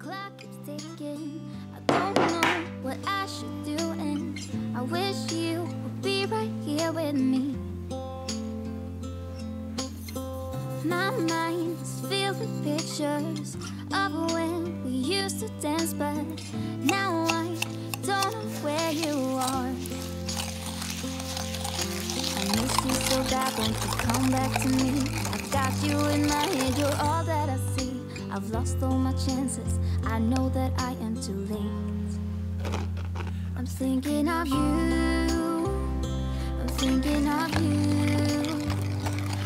clock keeps ticking. I don't know what I should do, and I wish you would be right here with me. My mind is filled with pictures of when we used to dance, but now I don't know where you are. I miss you so bad, won't you come back to me? I've got you in my head, you're all that I see. I've lost all my chances, I know that I am too late. I'm thinking of you, I'm thinking of you,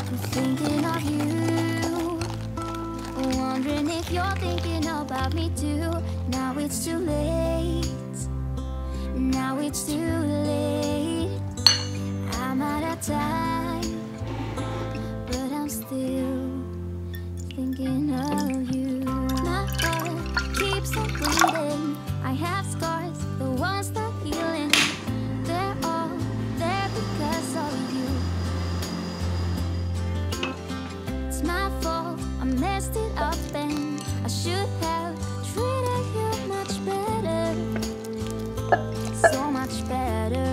I'm thinking of you, wondering if you're thinking about me too. Now it's too late, now it's too late. I'm out of time, but I'm still thinking of you. My heart keeps on bleeding. I have scars that won't stop healing. They're all there because of you. It's my fault, I messed it up, and I should have treated you much better, so much better.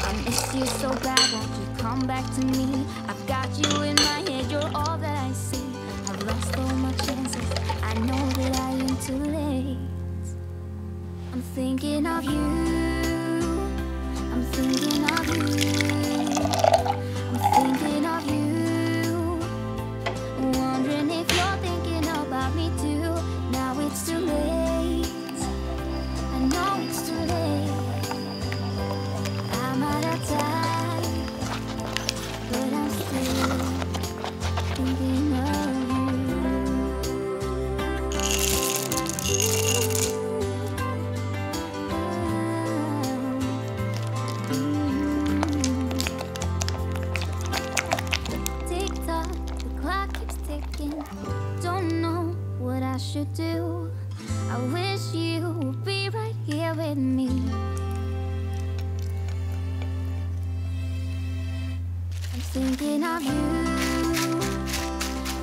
I miss you so bad, won't you come back to me? I've got you in my head, you're all that I see. I've lost all my chances, I know that I am too late. I'm thinking of you, I'm thinking of you, I'm thinking of you, wondering if you're thinking about me too. Now it's too late, I know it's too late. I'm out of time, but I'm still thinking of you. Tick tock, the clock keeps ticking. Don't know what I should do. I wish you would be right here with me. I'm thinking of you,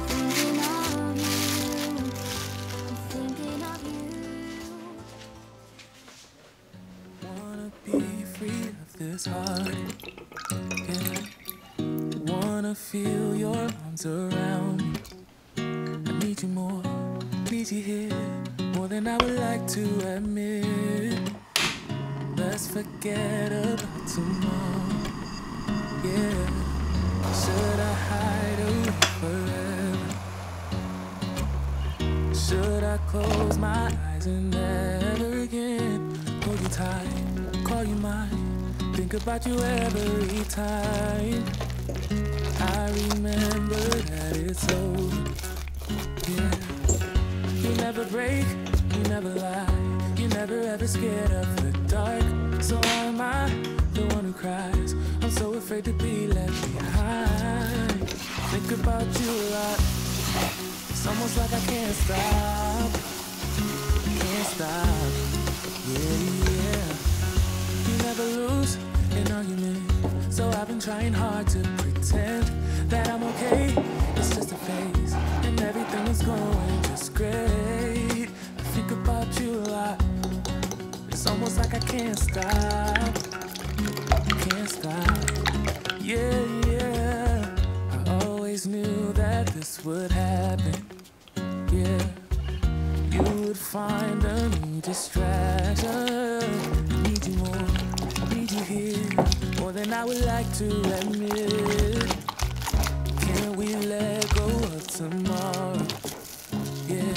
thinking of you, I'm thinking of you. Wanna be free of this heart, yeah. Wanna feel your arms around me. I need you more, need you here, more than I would like to admit. Let's forget about tomorrow, yeah. Should I hide away forever? Should I close my eyes and never again hold you tight, call you mine, think about you every time? I remember that it's over, yeah. You never break, you never lie, you never ever scared of the dark. So why am I the one who cries? I'm so afraid to be left behind. Think about you a lot, it's almost like I can't stop, can't stop, yeah, yeah. You never lose an argument, so I've been trying hard to pretend that I'm okay. It's just a phase, and everything is going just great. I think about you a lot, it's almost like I can't stop, can't stop, yeah, yeah. I always knew that this would happen, yeah. You would find a new distraction. I need you more, I need you here, more than I would like to admit. Can we let go of tomorrow, yeah.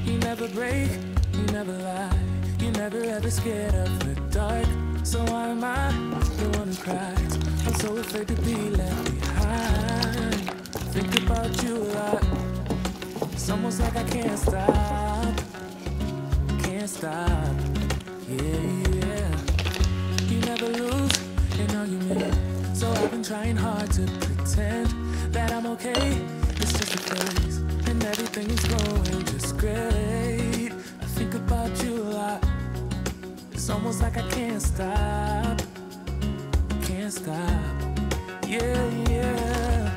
You never break, you never lie, you never ever scared of the dark. So why am I the one who cries? I'm so afraid to be left behind. Think about you a lot, it's almost like I can't stop, can't stop, yeah, yeah. You never lose an argument, so I've been trying hard to pretend that I'm okay. It's just a phase, and everything is going just great. I think about you a lot, it's almost like I can't stop, can't stop, yeah, yeah.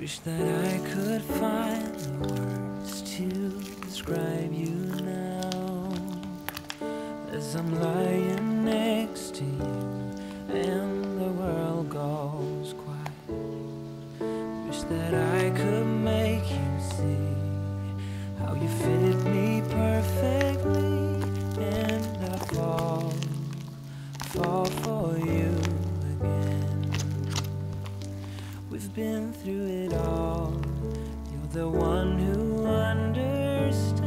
Wish that I could find the words to describe you now, as I'm lying next to you and the world goes quiet. Wish that I could make you see how you fit me perfectly, and I fall for you again. We've been through it all. You're the one who understands.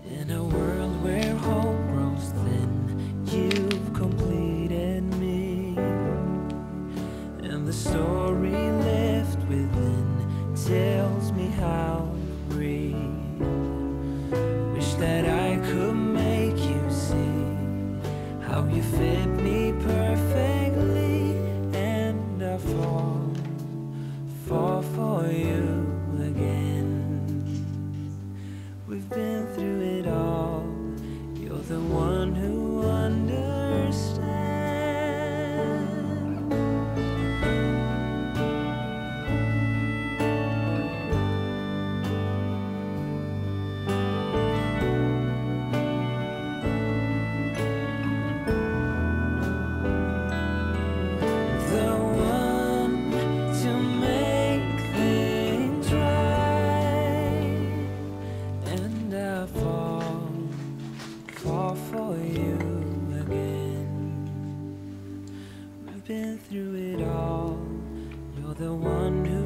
In a world where hope grows thin, you've completed me, and the story left within tells me how to breathe. Wish that I could make you see how you fit me perfectly, and I fall for you again. We've been through it all. You're the one who understands. The one to make things right, and I fall for you again. We've been through it all. You're the one who